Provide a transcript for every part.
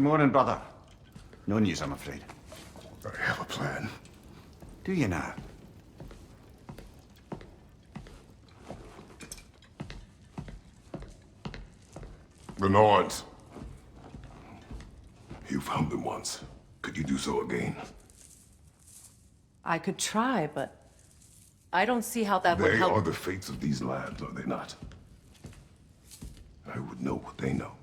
Good morning, brother. No news, I'm afraid. I have a plan. Do you now? The Nords. You found them once. Could you do so again? I could try, but I don't see how that would They help. are the fates of these lands, are they not? I would know what they know,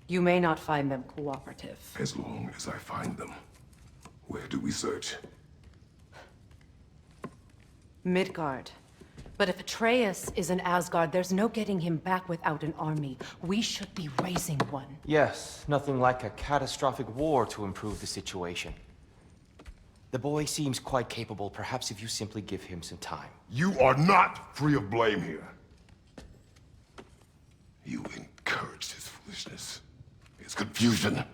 You may not find them cooperative. as long as I find them. Where do we search? Midgard. But if Atreus is in Asgard, there's no getting him back without an army. We should be raising one. Yes, nothing like a catastrophic war to improve the situation. The boy seems quite capable, perhaps if you simply give him some time. You are not free of blame here. You encouraged his foolishness, his confusion.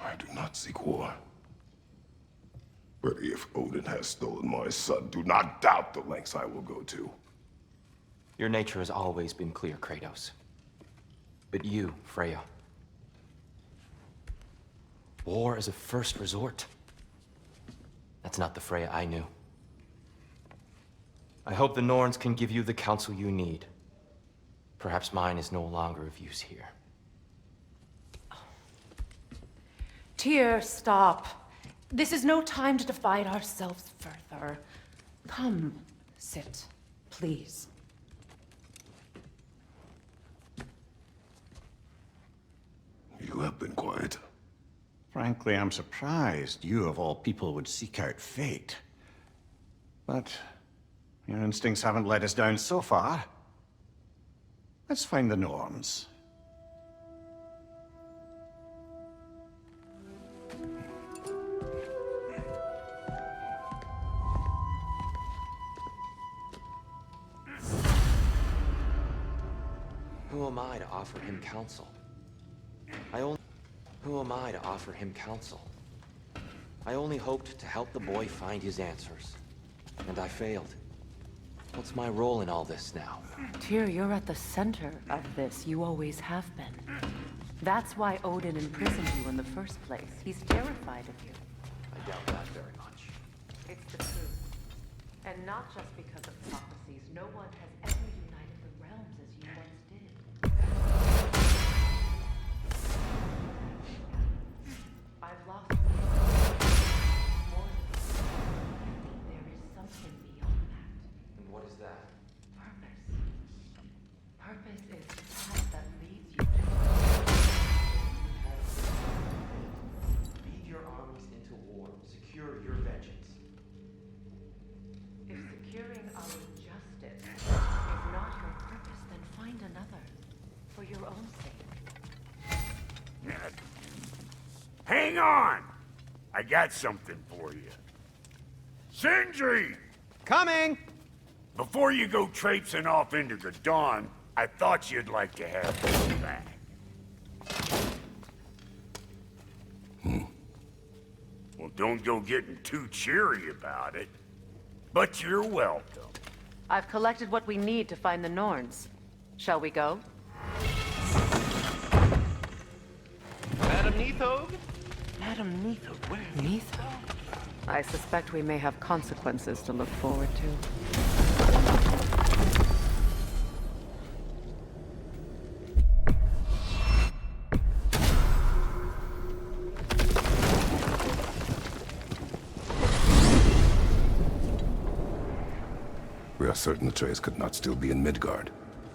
I do not seek war. But if Odin has stolen my son, do not doubt the lengths I will go to. Your nature has always been clear, Kratos. But you, Freya. War is a first resort. That's not the Freya I knew. I hope the Norns can give you the counsel you need. Perhaps mine is no longer of use here. Tyr, stop. This is no time to divide ourselves further. Come, sit, please. You have been quiet. Frankly, I'm surprised you, of all people, would seek out fate. But your instincts haven't let us down so far. Let's find the Norns. Who am I to offer him counsel? Who am I to offer him counsel? I only hoped to help the boy find his answers. And I failed. What's my role in all this now? Tyr, you're at the center of this. You always have been. That's why Odin imprisoned you in the first place. He's terrified of you. I doubt that very much. It's the truth. And not just because of prophecies. No one has ever united the realms as you once did. I've lost more than there is something beyond that. And what is that? Purpose. Purpose is the path that leads you to Lead your armies into war. Secure your vengeance. If securing our justice is not your purpose, then find another. For your own sake. Hang on! I got something for you. Sindri! Coming! Before you go traipsing off into the dawn, I thought you'd like to have this back. Well, don't go getting too cheery about it. But you're welcome. I've collected what we need to find the Norns. Shall we go? Madam Neathog? Madam Neathog, where? Neathog? I suspect we may have consequences to look forward to. We are certain Atreus could not still be in Midgard.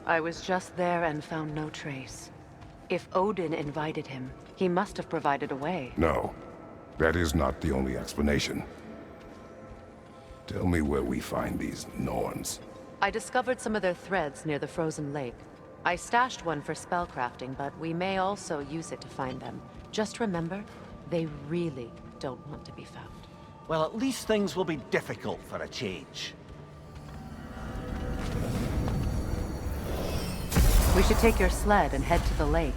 I was just there and found no trace. If Odin invited him, he must have provided a way. No, that is not the only explanation. Tell me where we find these Norns. I discovered some of their threads near the frozen lake. I stashed one for spellcrafting, but we may also use it to find them. Just remember, they really don't want to be found. Well, at least things will be difficult for a change. We should take your sled and head to the lake.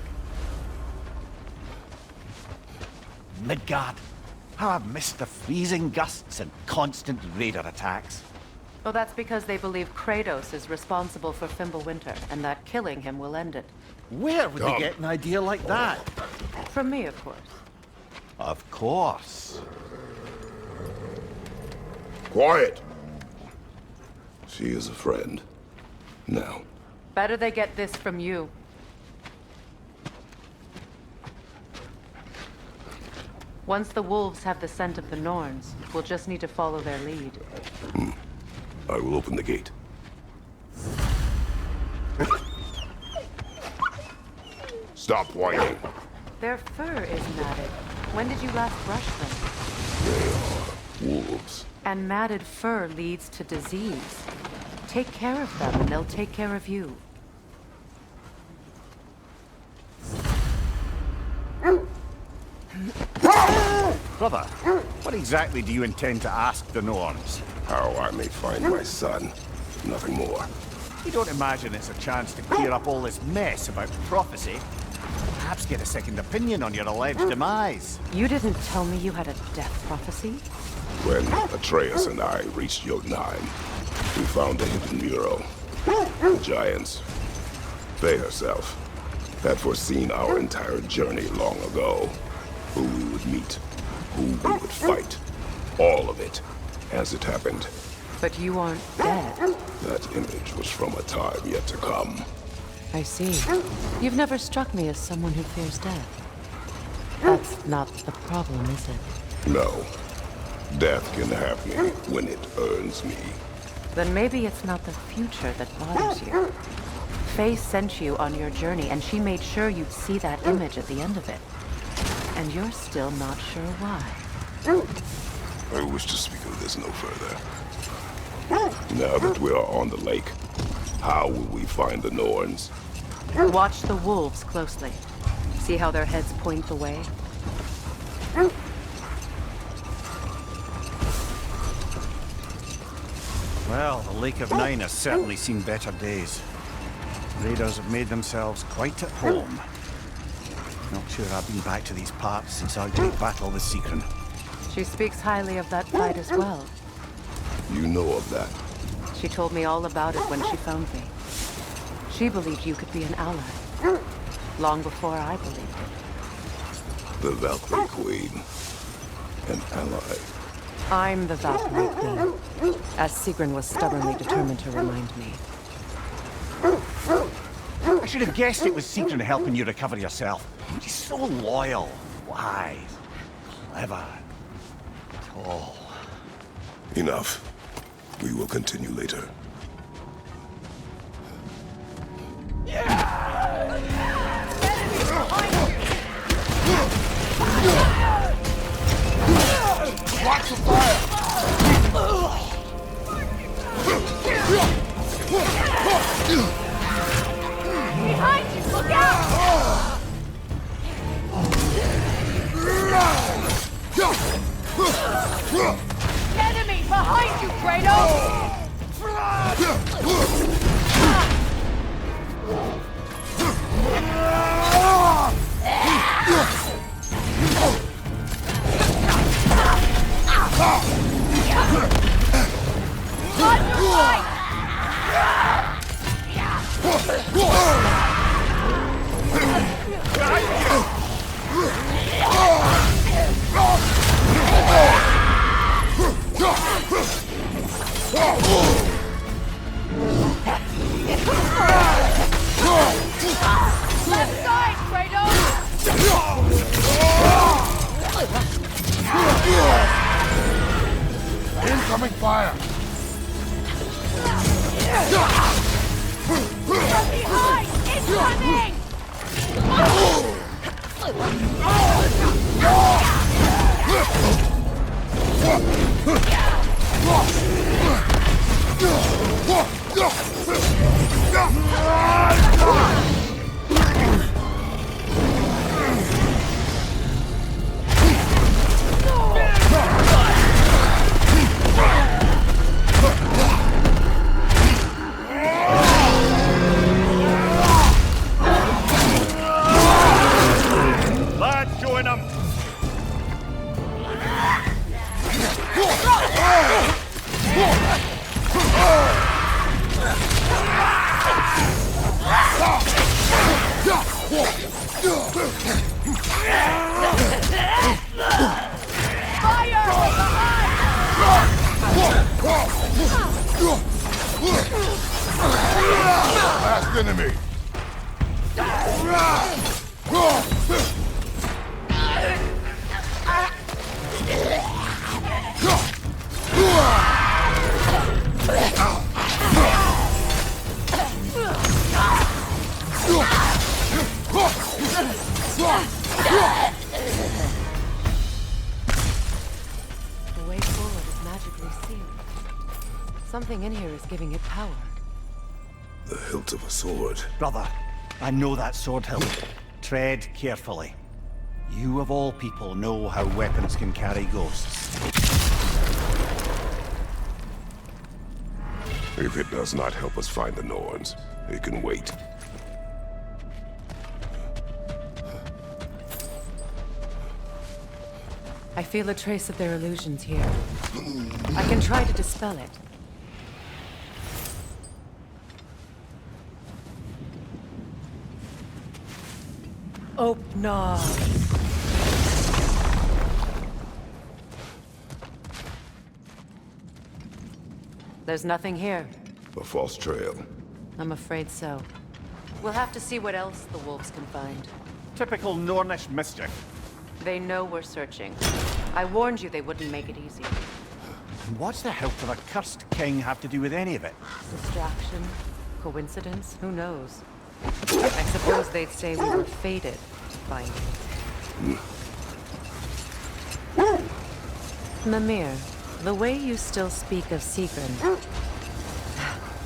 Midgard. How I've missed the freezing gusts and constant raider attacks. Well, that's because they believe Kratos is responsible for Fimbulwinter, and that killing him will end it. Where would they get an idea like that? From me, of course. Of course. Quiet! She is a friend. Now, Better they get this from you. Once the wolves have the scent of the Norns, we'll just need to follow their lead. I will open the gate. Stop whining. Their fur is matted. When did you last brush them? Wolves. And matted fur leads to disease. Take care of them, and they'll take care of you. Brother, what exactly do you intend to ask the Norns? How I may find my son. Nothing more. You don't imagine it's a chance to clear up all this mess about prophecy? Perhaps get a second opinion on your alleged demise. You didn't tell me you had a death prophecy? When Atreus and I reached Jotunheim, we found a hidden mural. The giants, Faye herself, had foreseen our entire journey long ago. Who we would meet, who we would fight. All of it, as it happened. But you aren't dead. That image was from a time yet to come. I see. You've never struck me as someone who fears death. That's not the problem, is it? No. Death can have me when it earns me. Then maybe it's not the future that bothers you. Faye sent you on your journey, and she made sure you'd see that image at the end of it. And you're still not sure why. I wish to speak of this no further. Now that we are on the lake, how will we find the Norns? Watch the wolves closely. See how their heads point the way? Well, the Lake of Nine has certainly seen better days. Raiders have made themselves quite at home. Not sure I've been back to these parts since our great battle with Seekron. She speaks highly of that fight as well. You know of that. She told me all about it when she found me. She believed you could be an ally. Long before I believed it. The Valkyrie Queen. An ally. I'm the Valkyrie Queen, as Sigrun was stubbornly determined to remind me. I should have guessed it was Seekron helping you recover yourself. She's so loyal, wise, clever, tall. Enough. We will continue later. Watch the fire! Behind you! Look out! Enemy behind you, Kratos! Left side, Kratos! Incoming fire! From behind! Incoming! Lads, join them! Fire! Last enemy. The way forward is magically sealed. Something in here is giving it power. The hilt of a sword. Brother, I know that sword hilt. Tread carefully. You of all people know how weapons can carry ghosts. If it does not help us find the Norns, it can wait. I feel a trace of their illusions here. I can try to dispel it. Oh, no. There's nothing here. A false trail. I'm afraid so. We'll have to see what else the wolves can find. Typical Nornish mischief. They know we're searching. I warned you they wouldn't make it easy. And what's the hilt of a cursed king have to do with any of it? Distraction? Coincidence? Who knows? I suppose they'd say we were fated to find it. Mimir, the way you still speak of Sigrun,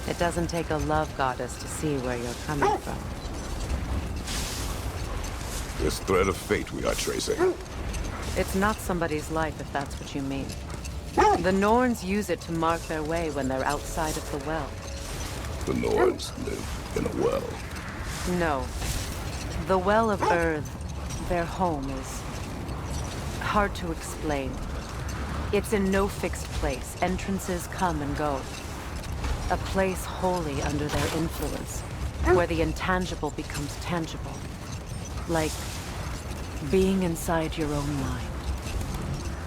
it doesn't take a love goddess to see where you're coming from. This thread of fate we are tracing. It's not somebody's life, if that's what you mean. The Norns use it to mark their way when they're outside of the well. The Norns live in a well. No. The Well of Earth, their home, is hard to explain. It's in no fixed place. Entrances come and go. A place wholly under their influence, where the intangible becomes tangible. Like being inside your own mind.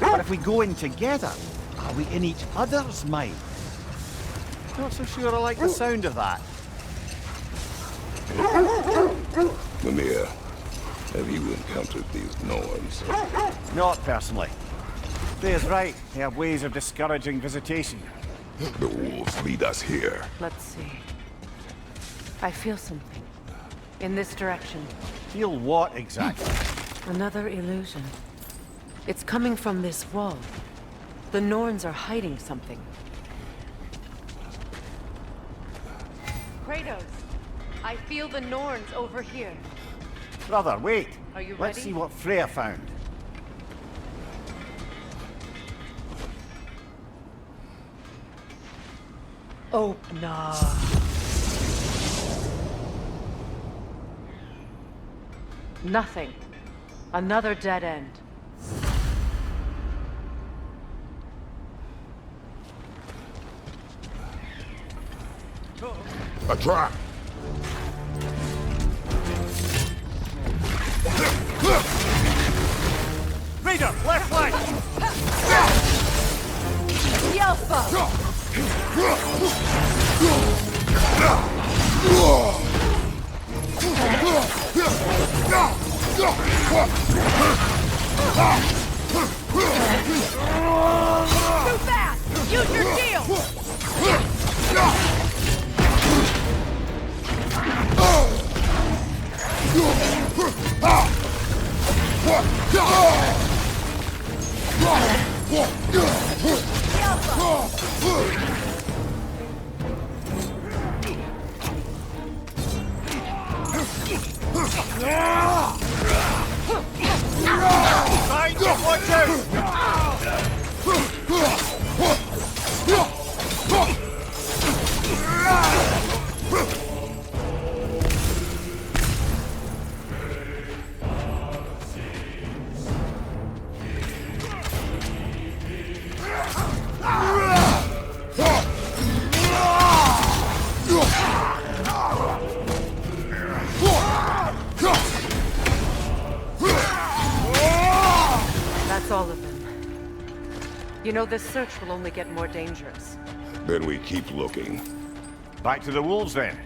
But if we go in together, are we in each other's mind? Not so sure I like the sound of that. Mimir, have you encountered these Norns? Not personally. Freya's right. They have ways of discouraging visitation. The wolves lead us here. Let's see. I feel something. In this direction. Feel what exactly? Another illusion. It's coming from this wall. The Norns are hiding something. Kratos! I feel the Norns over here. Brother, wait. Are you Let's ready? see what Freya found. Oh, no. Nothing. Another dead end. A trap! Raider, left flank! Yelpa! Too fast! Use your shield! Right, watch out! You know, this search will only get more dangerous. Then we keep looking. Back to the wolves, then.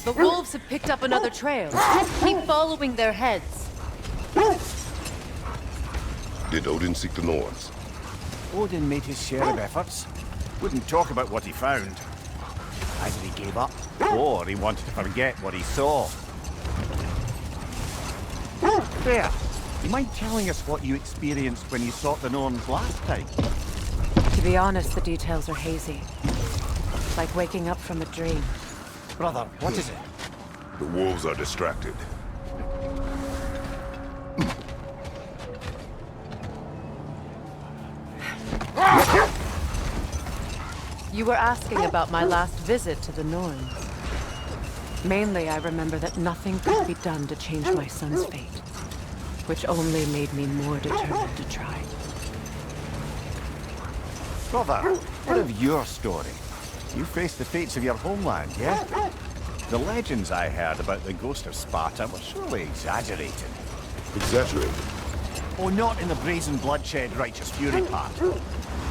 The wolves have picked up another trail. Keep following their heads. Did Odin seek the Norns? Odin made his share of efforts. Wouldn't talk about what he found. Either he gave up, or he wanted to forget what he saw. There. You mind telling us what you experienced when you sought the Norns last time? To be honest, the details are hazy. Like waking up from a dream. Brother, what is it? The wolves are distracted. You were asking about my last visit to the Norns. Mainly, I remember that nothing could be done to change my son's fate, which only made me more determined to try. Brother, what of your story? You faced the fates of your homeland, yeah? The legends I heard about the ghost of Sparta were surely exaggerated. Exaggerated? Oh, not in the brazen bloodshed righteous fury part.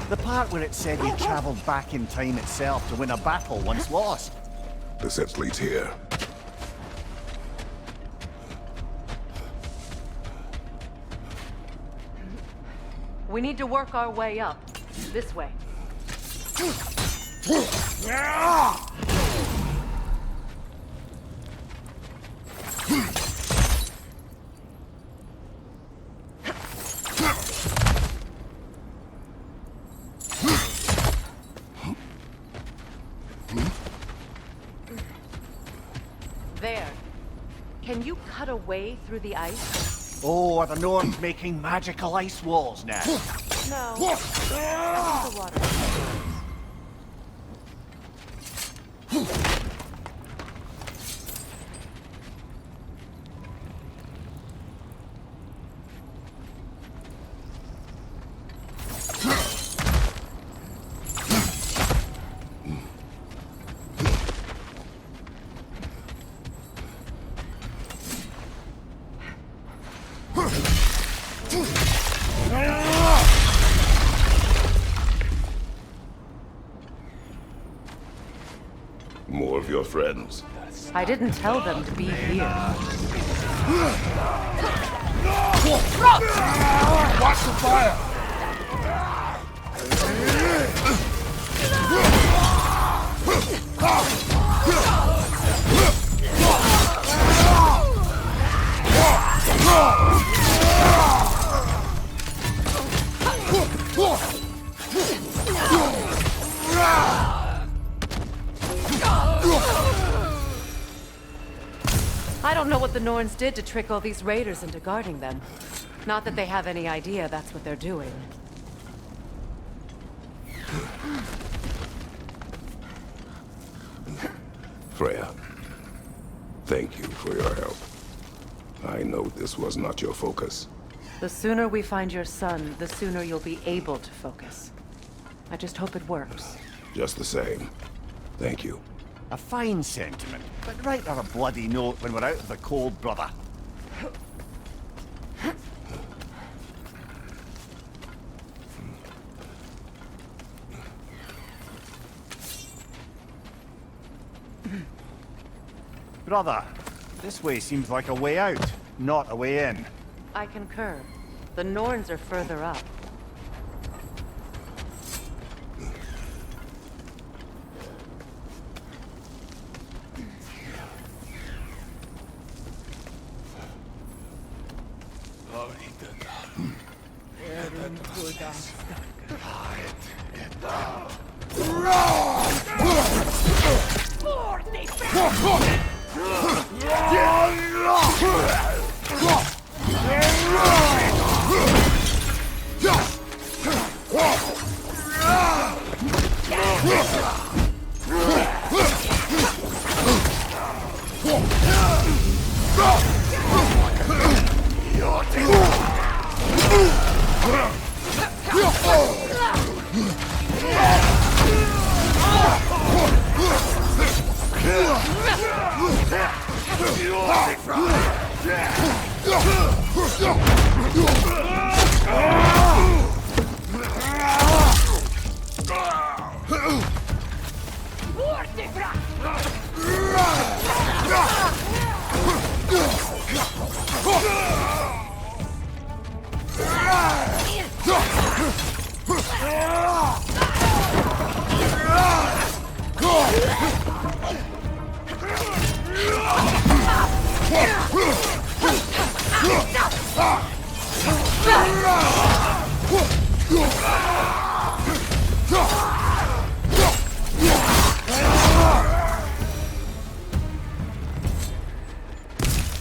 The part where it said you traveled back in time itself to win a battle once lost. The sense leads here. We need to work our way up. This way. There. Can you cut a way through the ice? Oh, are the Norns making magical ice walls now? No. The water. More of your friends. I didn't tell them to be here. Watch the fire! I don't know what the Norns did to trick all these raiders into guarding them. Not that they have any idea that's what they're doing. Freya, thank you for your help. I know this was not your focus. The sooner we find your son, the sooner you'll be able to focus. I just hope it works. Just the same. Thank you. A fine sentiment, but write her a bloody note when we're out of the cold, brother. Brother, this way seems like a way out, not a way in. I concur. The Norns are further up.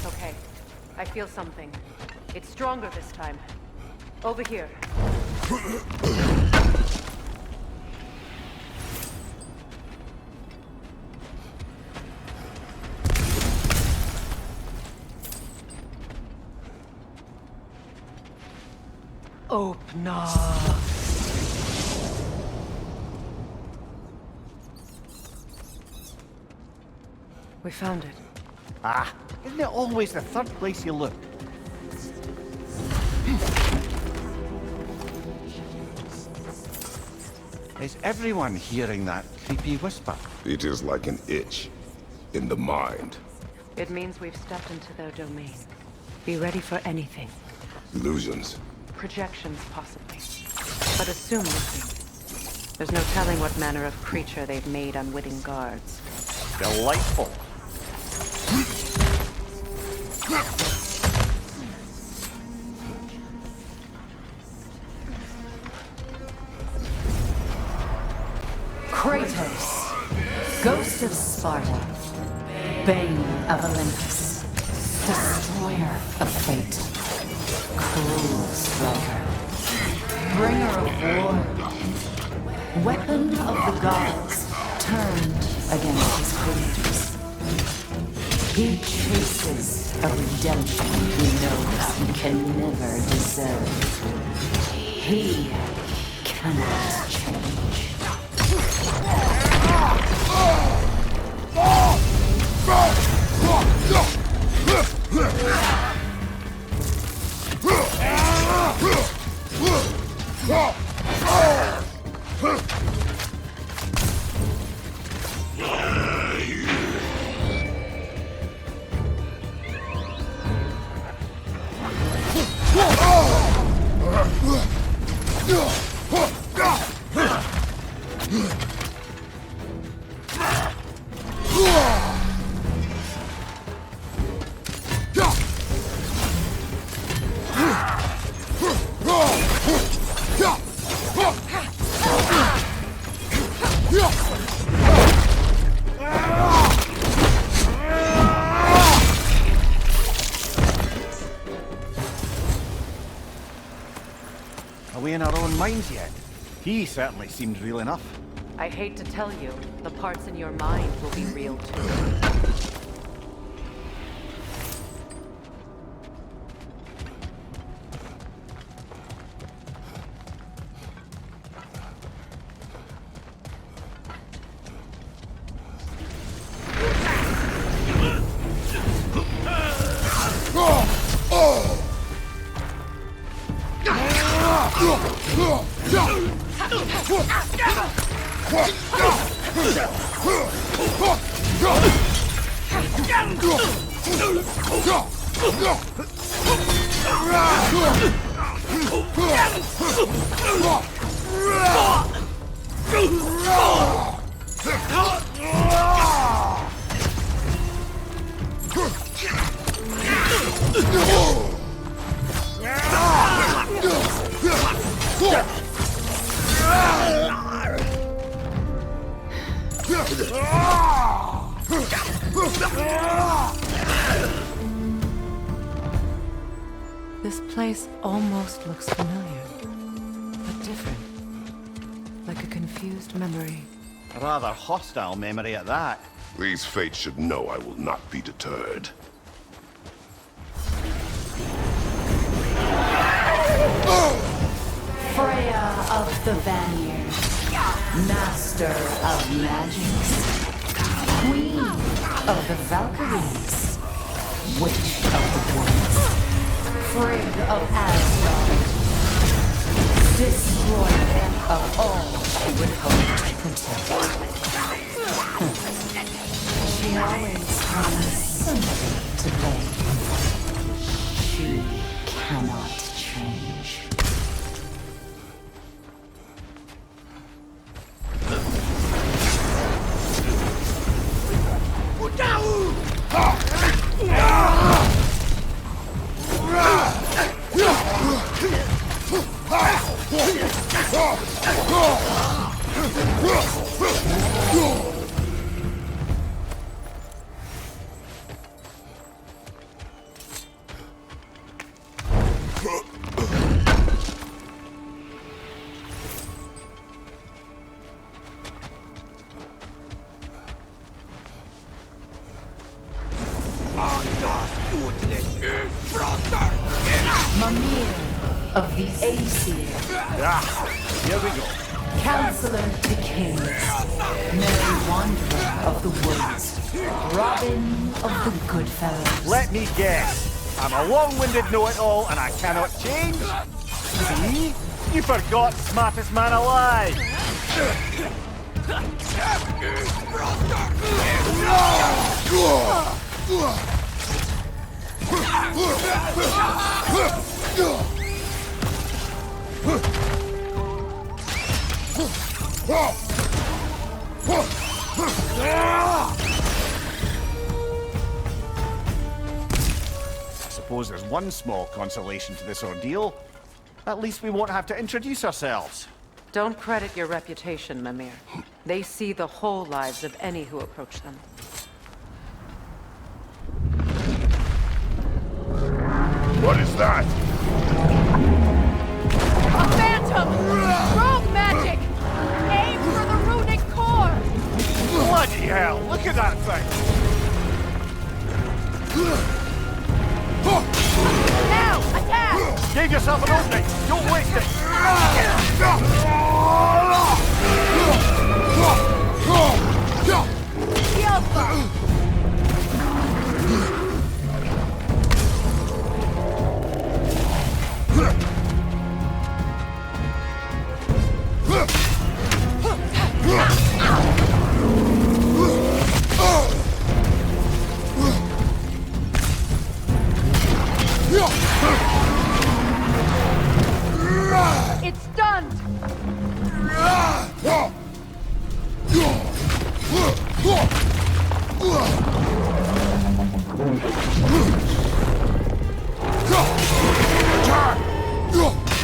Okay, I feel something. It's stronger this time. Over here. Open up. We found it. Ah, isn't it always the third place you look? Is everyone hearing that creepy whisper? It is like an itch in the mind. It means we've stepped into their domain. Be ready for anything. Illusions. Projections, possibly. But assume nothing. There's no telling what manner of creature they've made unwitting guards. Delightful. Kratos, Ghost of Sparta, Bane of Olympus, Destroyer of Fate, Cruel Striker, Bringer of War, Weapon of the Gods, turned against his creators. He chases a redemption he knows he can never deserve. He cannot change. Are we in our own minds yet? He certainly seemed real enough. I hate to tell you, the parts in your mind will be real too. This place almost looks familiar, but different. Like a confused memory. A rather hostile memory at that. These fates should know I will not be deterred. Freya of the Vanir, Master of Magics, Queen of the Valkyries, Witch of the Woods, Frigg of Asgard, Destroyer of all she would hope to protect. She always has something to blame. She cannot change. Mimir of the Aesir, Here we go. Counselor to Kings, Merry Wanderer of the Woods, Robin of the Goodfellows. Let me guess. I'm a long-winded know-it-all and I cannot change? See? You forgot smartest man alive! I suppose there's one small consolation to this ordeal. At least we won't have to introduce ourselves. Don't credit your reputation, Mimir. They see the whole lives of any who approach them. What is that? A phantom! Rogue magic! Aim for the runic core! Bloody hell, look at that thing! Now, attack! Give yourself an opening, don't waste it! Yelpa! It's done!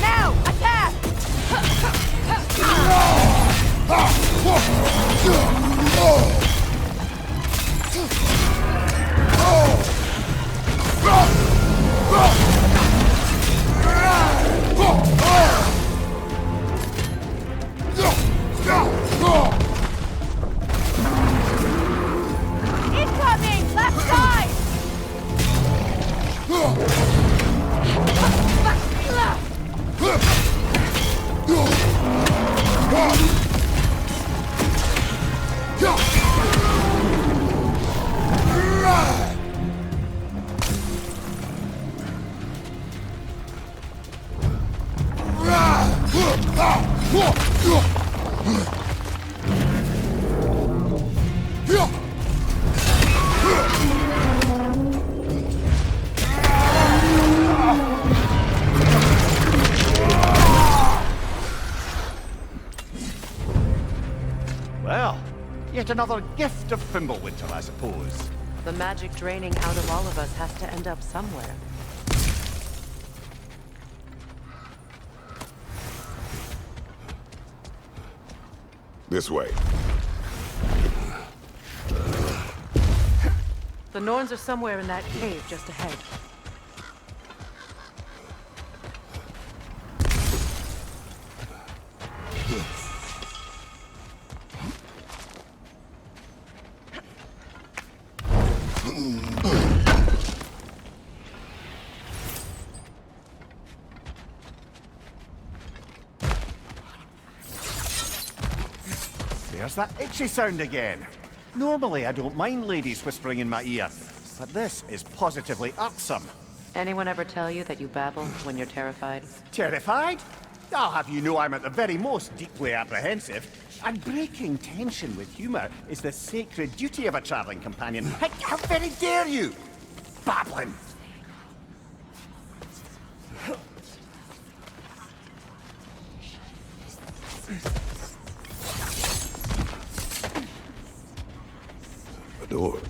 Now, attack! Incoming! Left side! Well, yet another gift of Fimbulwinter, I suppose. The magic draining out of all of us has to end up somewhere. This way. The Norns are somewhere in that cave just ahead. There's that itchy sound again. Normally I don't mind ladies whispering in my ear, but this is positively irksome. Anyone ever tell you that you babble when you're terrified? Terrified? I'll have you know I'm at the very most deeply apprehensive. And breaking tension with humour is the sacred duty of a travelling companion. How very dare you! Babbling! A door.